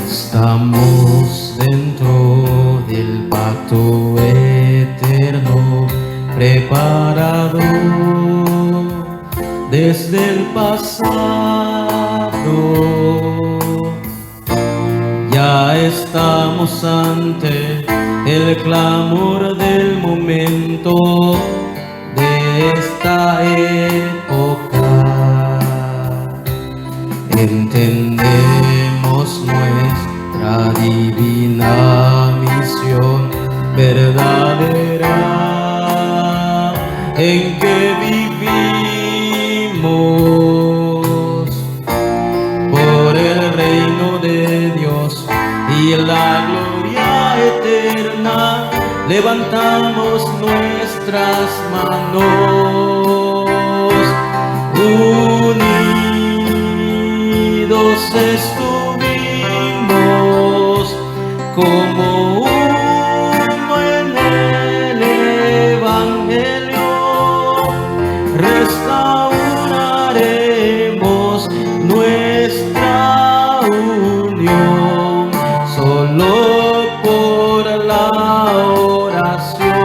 Estamos dentro del pacto eterno, preparado desde el pasado. Ya estamos ante el clamor del momento de esta época. Entendemos nuestra divina misión verdadera en que vivimos por el reino de Dios y la gloria eterna. Levantamos nuestras manos, unidos estuvimos como uno en el Evangelio. Restauraremos nuestra unión solo por la oración.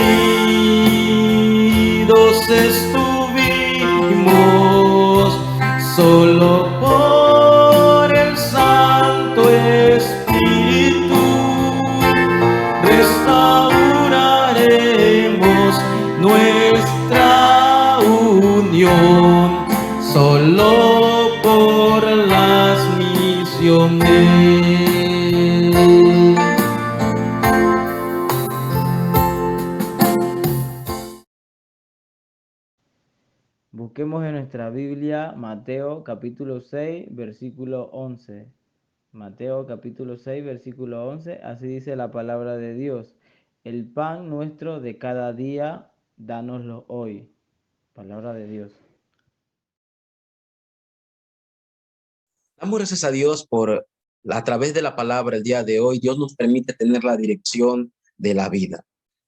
Unidos estuvimos solo por el Santo Espíritu. Restauraremos nuestra unión solo por las misiones. Busquemos en nuestra Biblia Mateo capítulo 6, versículo 11. Mateo capítulo 6, versículo 11. Así dice la palabra de Dios. El pan nuestro de cada día, dánoslo hoy. Palabra de Dios. Damos gracias a Dios por, a través de la palabra el día de hoy, Dios nos permite tener la dirección de la vida.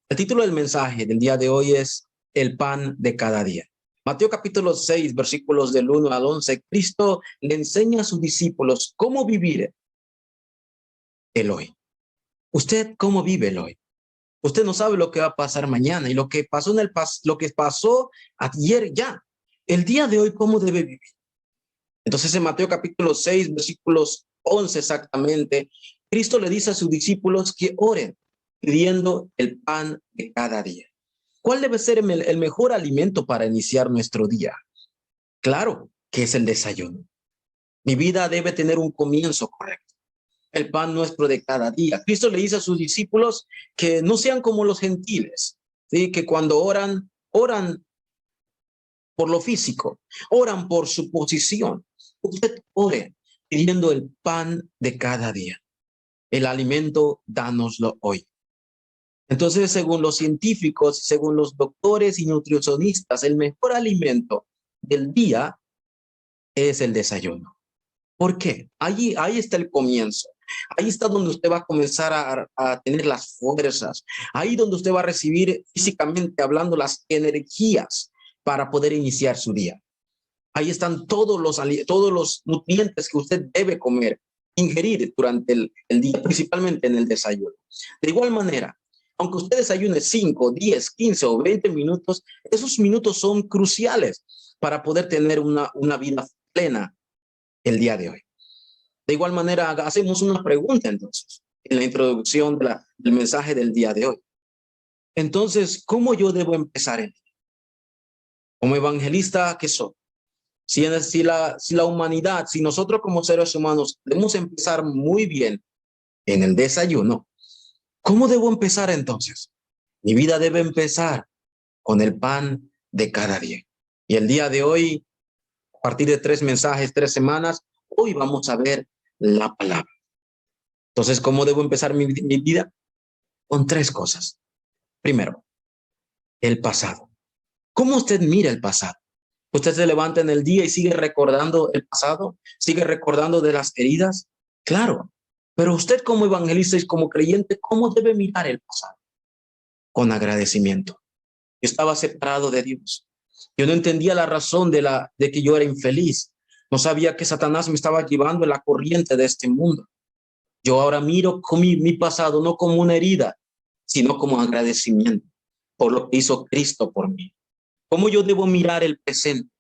El título del mensaje del día de hoy es El pan de cada día. Mateo capítulo 6, versículos del 1 al 11, Cristo le enseña a sus discípulos cómo vivir el hoy. ¿Usted cómo vive el hoy? Usted no sabe lo que va a pasar mañana y lo que pasó lo que pasó ayer ya. El día de hoy, ¿cómo debe vivir? Entonces en Mateo capítulo 6, versículos 11 exactamente, Cristo le dice a sus discípulos que oren pidiendo el pan de cada día. ¿Cuál debe ser el mejor alimento para iniciar nuestro día? Claro que es el desayuno. Mi vida debe tener un comienzo correcto. El pan nuestro de cada día. Cristo le dice a sus discípulos que no sean como los gentiles, ¿sí? Que cuando oran por lo físico, oran por su posición. Usted ore pidiendo el pan de cada día. El alimento, dánoslo hoy. Entonces, según los científicos, según los doctores y nutricionistas, el mejor alimento del día es el desayuno. ¿Por qué? Ahí está el comienzo. Ahí está donde usted va a comenzar a tener las fuerzas. Ahí donde usted va a recibir físicamente hablando las energías para poder iniciar su día. Ahí están todos los nutrientes que usted debe comer, ingerir durante el día, principalmente en el desayuno. De igual manera, aunque usted desayune 5, 10, 15 o 20 minutos, esos minutos son cruciales para poder tener una vida plena el día de hoy. De igual manera, hacemos una pregunta entonces, en la introducción del mensaje del día de hoy. Entonces, ¿cómo yo debo empezar el día? Como evangelista que soy, si la humanidad, si nosotros como seres humanos debemos empezar muy bien en el desayuno, ¿cómo debo empezar entonces? Mi vida debe empezar con el pan de cada día. Y el día de hoy, a partir de 3 mensajes, 3 semanas, hoy vamos a ver la palabra. Entonces, ¿cómo debo empezar mi vida? Con 3 cosas. Primero, el pasado. ¿Cómo usted mira el pasado? Usted se levanta en el día y sigue recordando el pasado, sigue recordando de las heridas. Claro, pero usted como evangelista y como creyente, ¿cómo debe mirar el pasado? Con agradecimiento. Yo estaba separado de Dios. Yo no entendía la razón de que yo era infeliz. No sabía que Satanás me estaba llevando en la corriente de este mundo. Yo ahora miro con mi pasado no como una herida, sino como agradecimiento por lo que hizo Cristo por mí. ¿Cómo yo debo mirar el presente?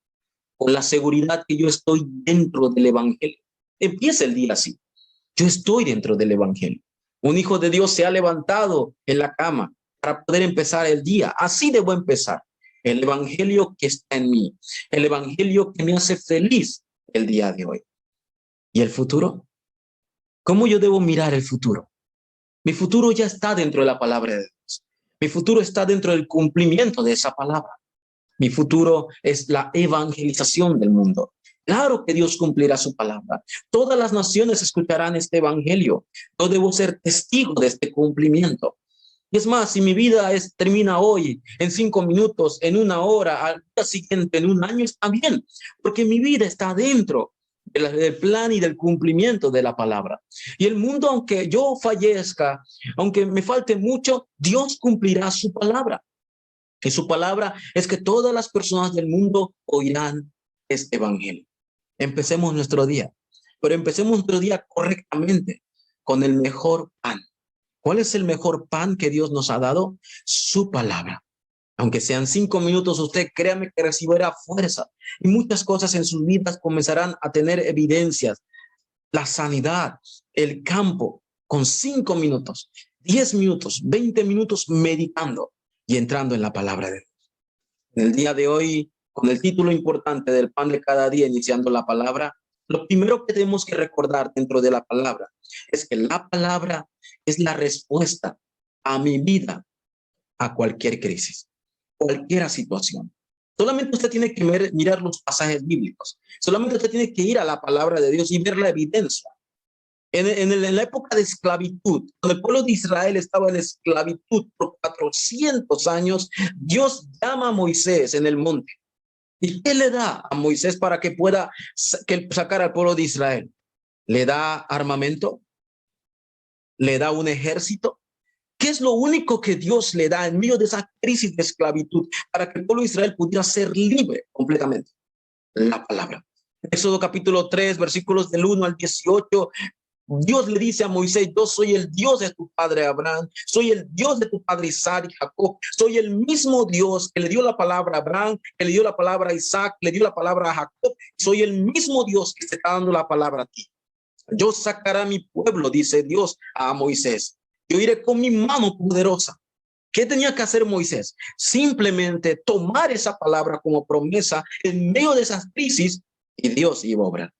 Con la seguridad que yo estoy dentro del evangelio. Empieza el día así. Yo estoy dentro del evangelio. Un hijo de Dios se ha levantado en la cama para poder empezar el día. Así debo empezar. El evangelio que está en mí. El evangelio que me hace feliz el día de hoy. ¿Y el futuro? ¿Cómo yo debo mirar el futuro? Mi futuro ya está dentro de la palabra de Dios. Mi futuro está dentro del cumplimiento de esa palabra. Mi futuro es la evangelización del mundo. Claro que Dios cumplirá su palabra. Todas las naciones escucharán este evangelio. Yo debo ser testigo de este cumplimiento. Y es más, si mi vida termina hoy, en 5 minutos, en 1 hora, al día siguiente, en 1 año, está bien, porque mi vida está dentro del plan y del cumplimiento de la palabra. Y el mundo, aunque yo fallezca, aunque me falte mucho, Dios cumplirá su palabra. Y su palabra es que todas las personas del mundo oirán este evangelio. Empecemos nuestro día, pero empecemos nuestro día correctamente con el mejor pan. ¿Cuál es el mejor pan que Dios nos ha dado? Su palabra. Aunque sean 5 minutos, usted créame que recibirá fuerza y muchas cosas en sus vidas comenzarán a tener evidencias. La sanidad, el campo, con 5 minutos, 10 minutos, 20 minutos meditando y entrando en la palabra de Dios. En el día de hoy, con el título importante del pan de cada día, iniciando la palabra, lo primero que tenemos que recordar dentro de la palabra es que la palabra es la respuesta a mi vida, a cualquier crisis, cualquier situación. Solamente usted tiene que mirar los pasajes bíblicos. Solamente usted tiene que ir a la palabra de Dios y ver la evidencia. En la época de esclavitud, cuando el pueblo de Israel estaba en esclavitud por 400 años, Dios llama a Moisés en el monte. ¿Y qué le da a Moisés para que pueda sacar al pueblo de Israel? ¿Le da armamento? ¿Le da un ejército? ¿Qué es lo único que Dios le da en medio de esa crisis de esclavitud para que el pueblo de Israel pudiera ser libre completamente? La palabra. Éxodo capítulo 3, versículos del 1 al 18. Dios le dice a Moisés: yo soy el Dios de tu padre Abraham, soy el Dios de tu padre Isaac y Jacob, soy el mismo Dios que le dio la palabra a Abraham, que le dio la palabra a Isaac, le dio la palabra a Jacob, soy el mismo Dios que te está dando la palabra a ti. Yo sacaré a mi pueblo, dice Dios a Moisés, yo iré con mi mano poderosa. ¿Qué tenía que hacer Moisés? Simplemente tomar esa palabra como promesa en medio de esas crisis y Dios iba a obrar.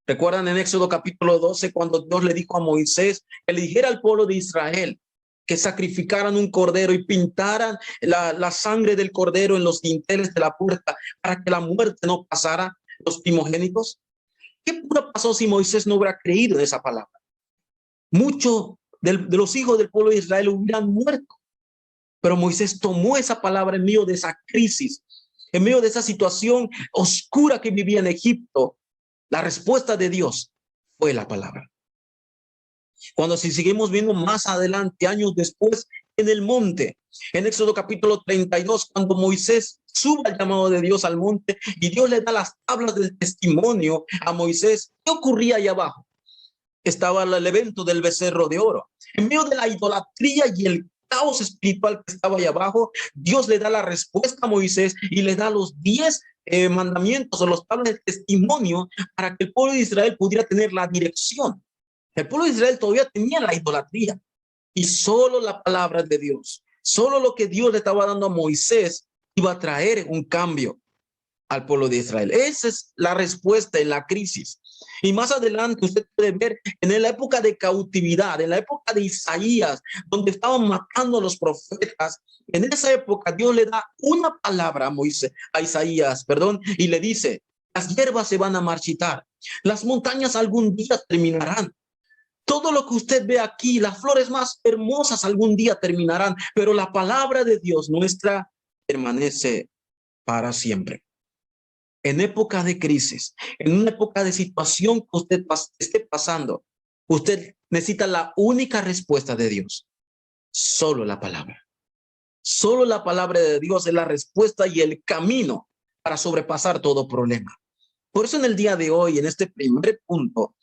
¿Recuerdan en Éxodo capítulo 12 cuando Dios le dijo a Moisés que le dijera al pueblo de Israel que sacrificaran un cordero y pintaran la sangre del cordero en los dinteles de la puerta para que la muerte no pasara los primogénitos? ¿Qué pasó si Moisés no hubiera creído en esa palabra? Muchos de los hijos del pueblo de Israel hubieran muerto. Pero Moisés tomó esa palabra en medio de esa crisis, en medio de esa situación oscura que vivía en Egipto. La respuesta de Dios fue la palabra. Cuando si seguimos viendo más adelante, años después, en el monte, en Éxodo capítulo 32, cuando Moisés sube al llamado de Dios al monte y Dios le da las tablas del testimonio a Moisés, ¿qué ocurría ahí abajo? Estaba el evento del becerro de oro. En medio de la idolatría y el caos espiritual que estaba ahí abajo, Dios le da la respuesta a Moisés y le da los 10 mandamientos o los tablas de testimonio para que el pueblo de Israel pudiera tener la dirección. El pueblo de Israel todavía tenía la idolatría y solo la palabra de Dios, solo lo que Dios le estaba dando a Moisés iba a traer un cambio al pueblo de Israel. Esa es la respuesta en la crisis. Y más adelante usted puede ver en la época de cautividad, en la época de Isaías, donde estaban matando a los profetas. En esa época Dios le da una palabra a Moisés, a Isaías, y le dice: las hierbas se van a marchitar, las montañas algún día terminarán. Todo lo que usted ve aquí, las flores más hermosas algún día terminarán, pero la palabra de Dios nuestra permanece para siempre. en época de crisis, en una época de situación que usted esté pasando, usted necesita la única respuesta de Dios. Solo la palabra. Solo la palabra de Dios es la respuesta y el camino para sobrepasar todo problema. Por eso en el día de hoy, en este primer punto,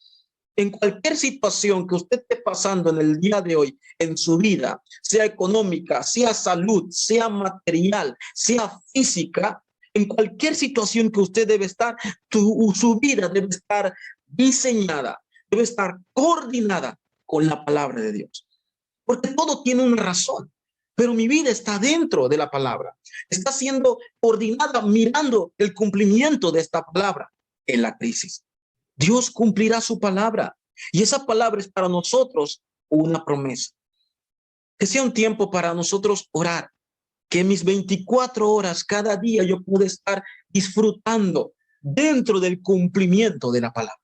en cualquier situación que usted esté pasando en el día de hoy, en su vida, sea económica, sea salud, sea material, sea física, en cualquier situación que usted debe estar, su vida debe estar diseñada, debe estar coordinada con la palabra de Dios. Porque todo tiene una razón, pero mi vida está dentro de la palabra. Está siendo coordinada mirando el cumplimiento de esta palabra en la crisis. Dios cumplirá su palabra y esa palabra es para nosotros una promesa. Que sea un tiempo para nosotros orar, que mis 24 horas cada día yo pueda estar disfrutando dentro del cumplimiento de la palabra.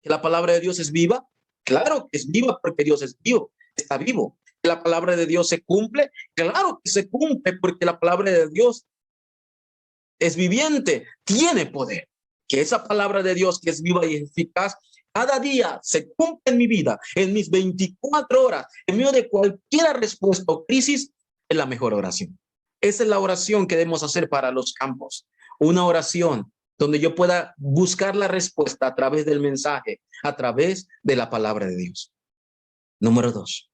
Que la palabra de Dios es viva, claro que es viva porque Dios es vivo, está vivo. Que la palabra de Dios se cumple, claro que se cumple porque la palabra de Dios es viviente, tiene poder. Que esa palabra de Dios que es viva y eficaz, cada día se cumple en mi vida, en mis 24 horas, en medio de cualquier respuesta o crisis, es la mejor oración. Esa es la oración que debemos hacer para los campos. Una oración donde yo pueda buscar la respuesta a través del mensaje, a través de la palabra de Dios. Número 2.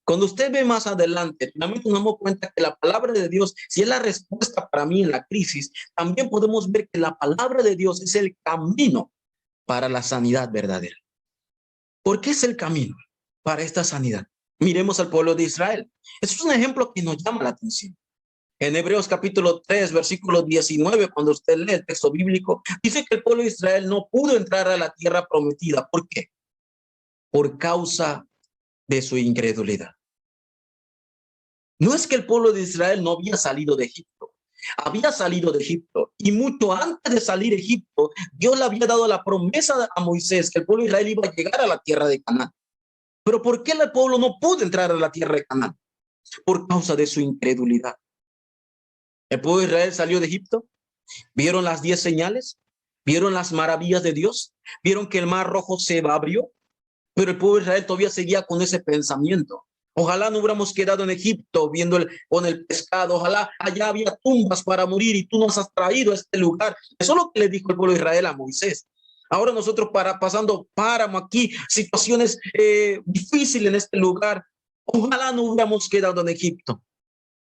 Cuando usted ve más adelante, finalmente nos damos cuenta que la palabra de Dios, si es la respuesta para mí en la crisis, también podemos ver que la palabra de Dios es el camino para la sanidad verdadera. ¿Por qué es el camino para esta sanidad? Miremos al pueblo de Israel. Eso es un ejemplo que nos llama la atención. En Hebreos capítulo 3, versículo 19, cuando usted lee el texto bíblico, dice que el pueblo de Israel no pudo entrar a la tierra prometida. ¿Por qué? Por causa de su incredulidad. No es que el pueblo de Israel no había salido de Egipto. Había salido de Egipto y mucho antes de salir de Egipto, Dios le había dado la promesa a Moisés que el pueblo de Israel iba a llegar a la tierra de Canaán. Pero ¿por qué el pueblo no pudo entrar a la tierra de Canaán? Por causa de su incredulidad. El pueblo de Israel salió de Egipto, vieron las 10 señales, vieron las maravillas de Dios, vieron que el mar rojo se abrió, pero el pueblo de Israel todavía seguía con ese pensamiento. Ojalá no hubiéramos quedado en Egipto viendo con el pescado. Ojalá allá había tumbas para morir y tú nos has traído a este lugar. Eso es lo que le dijo el pueblo de Israel a Moisés. Ahora nosotros pasando páramo aquí, situaciones difíciles en este lugar. Ojalá no hubiéramos quedado en Egipto.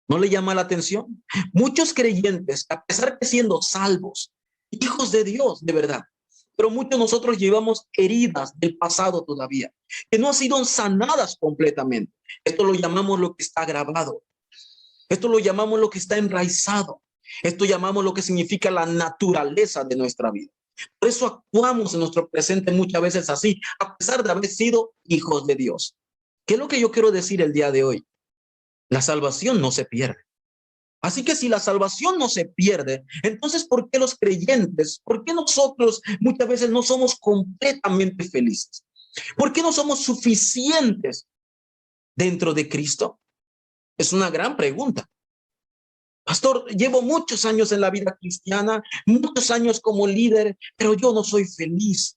¿No le llama la atención? Muchos creyentes, a pesar de siendo salvos, hijos de Dios, de verdad, pero muchos de nosotros llevamos heridas del pasado todavía, que no han sido sanadas completamente. Esto lo llamamos lo que está grabado. Esto lo llamamos lo que está enraizado. Esto llamamos lo que significa la naturaleza de nuestra vida. Por eso actuamos en nuestro presente muchas veces así, a pesar de haber sido hijos de Dios. ¿Qué es lo que yo quiero decir el día de hoy? La salvación no se pierde. Así que si la salvación no se pierde, entonces ¿por qué los creyentes, por qué nosotros muchas veces no somos completamente felices? ¿Por qué no somos suficientes dentro de Cristo? Es una gran pregunta. Pastor, llevo muchos años en la vida cristiana, muchos años como líder, pero yo no soy feliz.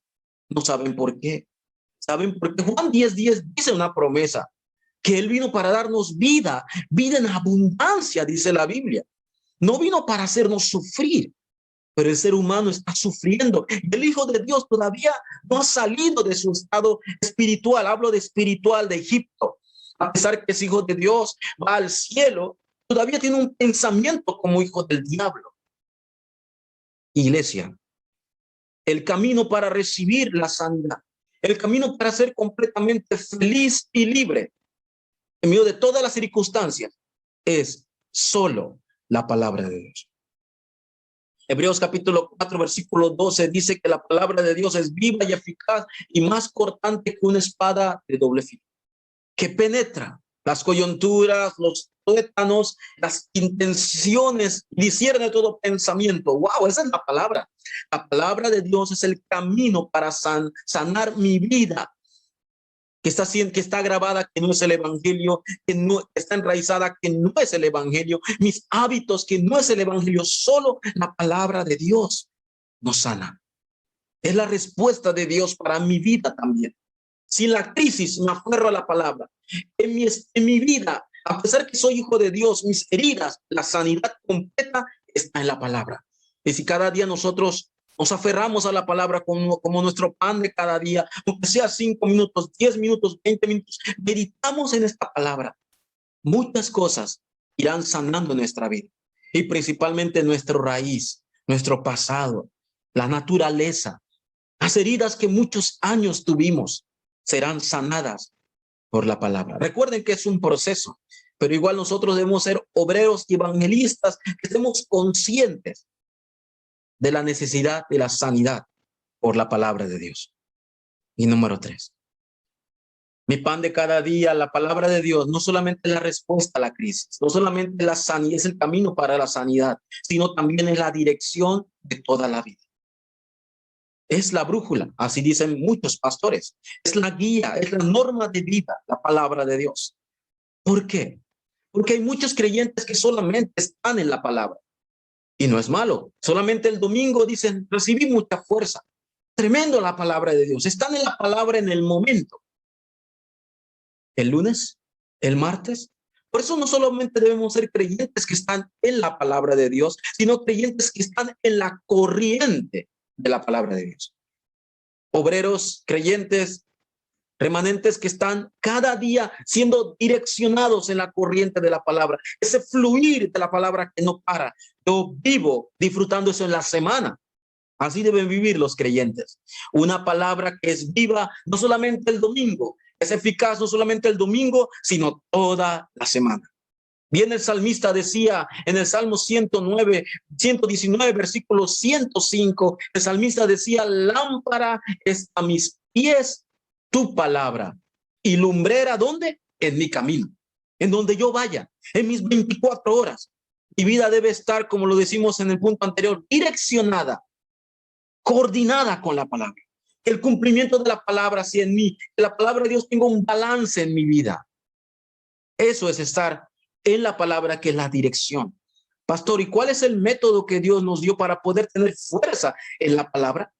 ¿No saben por qué? ¿Saben? Porque Juan 10:10 dice una promesa, que Él vino para darnos vida, vida en abundancia, dice la Biblia. No vino para hacernos sufrir, pero el ser humano está sufriendo. El Hijo de Dios todavía no ha salido de su estado espiritual. Hablo de espiritual de Egipto. A pesar que es hijo de Dios, va al cielo, todavía tiene un pensamiento como hijo del diablo. Iglesia, el camino para recibir la sanidad, el camino para ser completamente feliz y libre en medio de todas las circunstancias, es solo la palabra de Dios. Hebreos capítulo 4, versículo 12 dice que la palabra de Dios es viva y eficaz y más cortante que una espada de doble filo, que penetra las coyunturas, los tuétanos, las intenciones, discierne todo pensamiento. ¡Wow! Esa es la palabra. La palabra de Dios es el camino para sanar mi vida, que está grabada, que no es el evangelio, que no está enraizada, que no es el evangelio, mis hábitos, que no es el evangelio, solo la palabra de Dios. nos sana. Es la respuesta de Dios para mi vida también. Si en la crisis me aferro a la palabra, en mi vida, a pesar que soy hijo de Dios, mis heridas, la sanidad completa está en la palabra. Y si cada día nosotros nos aferramos a la palabra como nuestro pan de cada día, aunque sea 5 minutos, 10 minutos, 20 minutos, meditamos en esta palabra, muchas cosas irán sanando nuestra vida y principalmente nuestra raíz, nuestro pasado, la naturaleza, las heridas que muchos años tuvimos serán sanadas por la palabra. Recuerden que es un proceso, pero igual nosotros debemos ser obreros y evangelistas que estemos conscientes de la necesidad de la sanidad por la palabra de Dios. Y número 3, mi pan de cada día, la palabra de Dios, no solamente es la respuesta a la crisis, no solamente la sanidad, es el camino para la sanidad, sino también es la dirección de toda la vida. Es la brújula, así dicen muchos pastores. Es la guía, es la norma de vida, la palabra de Dios. ¿Por qué? Porque hay muchos creyentes que solamente están en la palabra. Y no es malo. Solamente el domingo dicen, recibí mucha fuerza. Tremendo la palabra de Dios. Están en la palabra en el momento. El lunes, el martes. Por eso no solamente debemos ser creyentes que están en la palabra de Dios, sino creyentes que están en la corriente de la palabra de Dios. Obreros, creyentes, remanentes que están cada día siendo direccionados en la corriente de la palabra. Ese fluir de la palabra que no para. Yo vivo disfrutando eso en la semana. Así deben vivir los creyentes. Una palabra que es viva no solamente el domingo, es eficaz no solamente el domingo, sino toda la semana. Bien, el salmista decía en el Salmo 119, versículo 105, el salmista decía, lámpara es a mis pies tu palabra y lumbrera, ¿dónde? En mi camino, en donde yo vaya, en mis 24 horas. Mi vida debe estar, como lo decimos en el punto anterior, direccionada, coordinada con la palabra. El cumplimiento de la palabra, si en mí, que la palabra de Dios tenga un balance en mi vida. Eso es estar en la palabra, que es la dirección. Pastor, ¿y cuál es el método que Dios nos dio para poder tener fuerza en la palabra?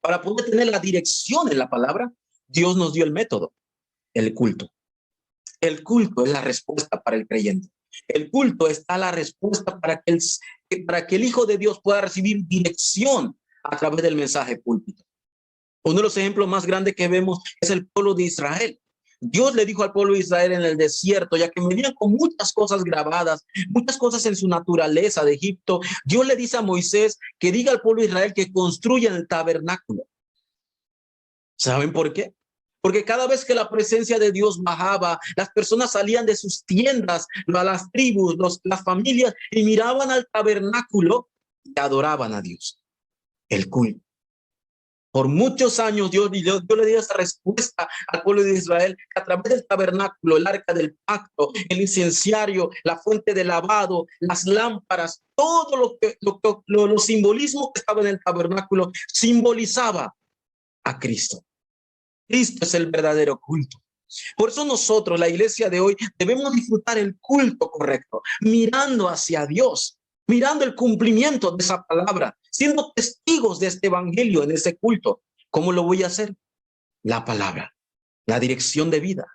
Para poder tener la dirección en la palabra, Dios nos dio el método, el culto. El culto es la respuesta para el creyente. El culto está la respuesta para que el Hijo de Dios pueda recibir dirección a través del mensaje púlpito. Uno de los ejemplos más grandes que vemos es el pueblo de Israel. Dios le dijo al pueblo de Israel en el desierto, ya que venían con muchas cosas grabadas, muchas cosas en su naturaleza de Egipto. Dios le dice a Moisés que diga al pueblo de Israel que construyan el tabernáculo. ¿Saben por qué? Porque cada vez que la presencia de Dios bajaba, las personas salían de sus tiendas, las tribus, las familias, y miraban al tabernáculo y adoraban a Dios. El culto. Por muchos años Dios le dio esa respuesta al pueblo de Israel a través del tabernáculo, el arca del pacto, el incenciario, la fuente de lavado, las lámparas, todo los simbolismos que estaba en el tabernáculo simbolizaba a Cristo. Cristo es el verdadero culto. Por eso nosotros, la iglesia de hoy, debemos disfrutar el culto correcto, mirando hacia Dios, mirando el cumplimiento de esa palabra, siendo testigos de este evangelio en ese culto. ¿Cómo lo voy a hacer? La palabra, la dirección de vida.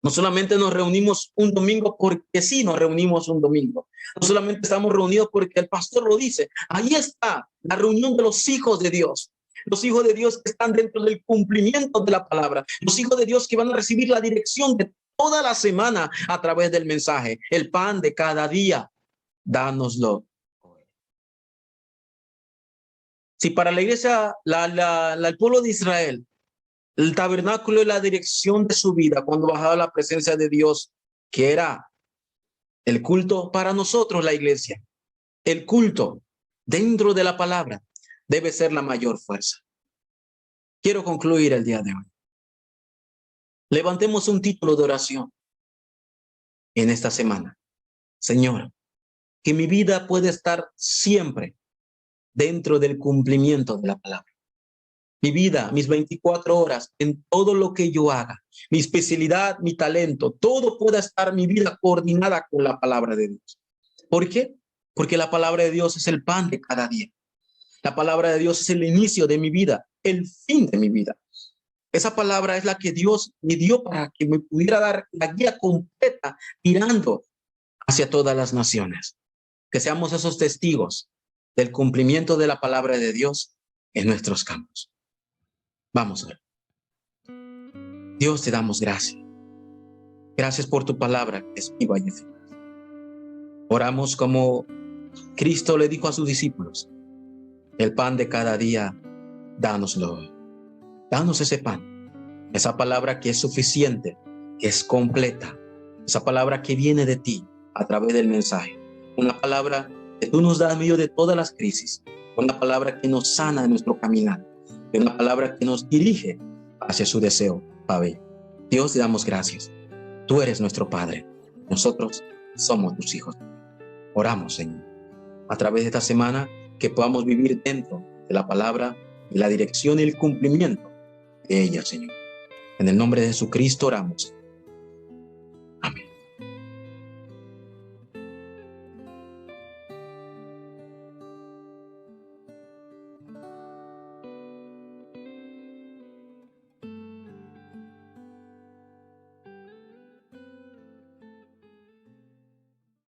No solamente nos reunimos un domingo porque sí nos reunimos un domingo. No solamente estamos reunidos porque el pastor lo dice. Ahí está la reunión de los hijos de Dios. Los hijos de Dios que están dentro del cumplimiento de la palabra. Los hijos de Dios que van a recibir la dirección de toda la semana a través del mensaje. El pan de cada día, dánoslo. Si para la iglesia, el pueblo de Israel, el tabernáculo es la dirección de su vida cuando bajaba la presencia de Dios, que era el culto, para nosotros la iglesia, el culto dentro de la palabra debe ser la mayor fuerza. Quiero concluir el día de hoy. Levantemos un título de oración en esta semana. Señor, que mi vida pueda estar siempre dentro del cumplimiento de la palabra. Mi vida, mis 24 horas, en todo lo que yo haga, mi especialidad, mi talento, todo pueda estar mi vida coordinada con la palabra de Dios. ¿Por qué? Porque la palabra de Dios es el pan de cada día. La palabra de Dios es el inicio de mi vida, el fin de mi vida. Esa palabra es la que Dios me dio para que me pudiera dar la guía completa, mirando hacia todas las naciones. Que seamos esos testigos del cumplimiento de la palabra de Dios en nuestros campos. Vamos a ver. Dios, te damos gracias. Gracias por tu palabra que es viva y eficaz. Oramos como Cristo le dijo a sus discípulos: el pan de cada día, dánoslo hoy. Danos ese pan, esa palabra que es suficiente, que es completa, esa palabra que viene de ti a través del mensaje, una palabra que tú nos das en medio de todas las crisis, una palabra que nos sana de nuestro caminar, y una palabra que nos dirige hacia su deseo, Padre. Dios, te damos gracias. Tú eres nuestro Padre, nosotros somos tus hijos. Oramos, Señor, a través de esta semana, que podamos vivir dentro de la palabra y la dirección y el cumplimiento de ella, Señor. En el nombre de Jesucristo oramos.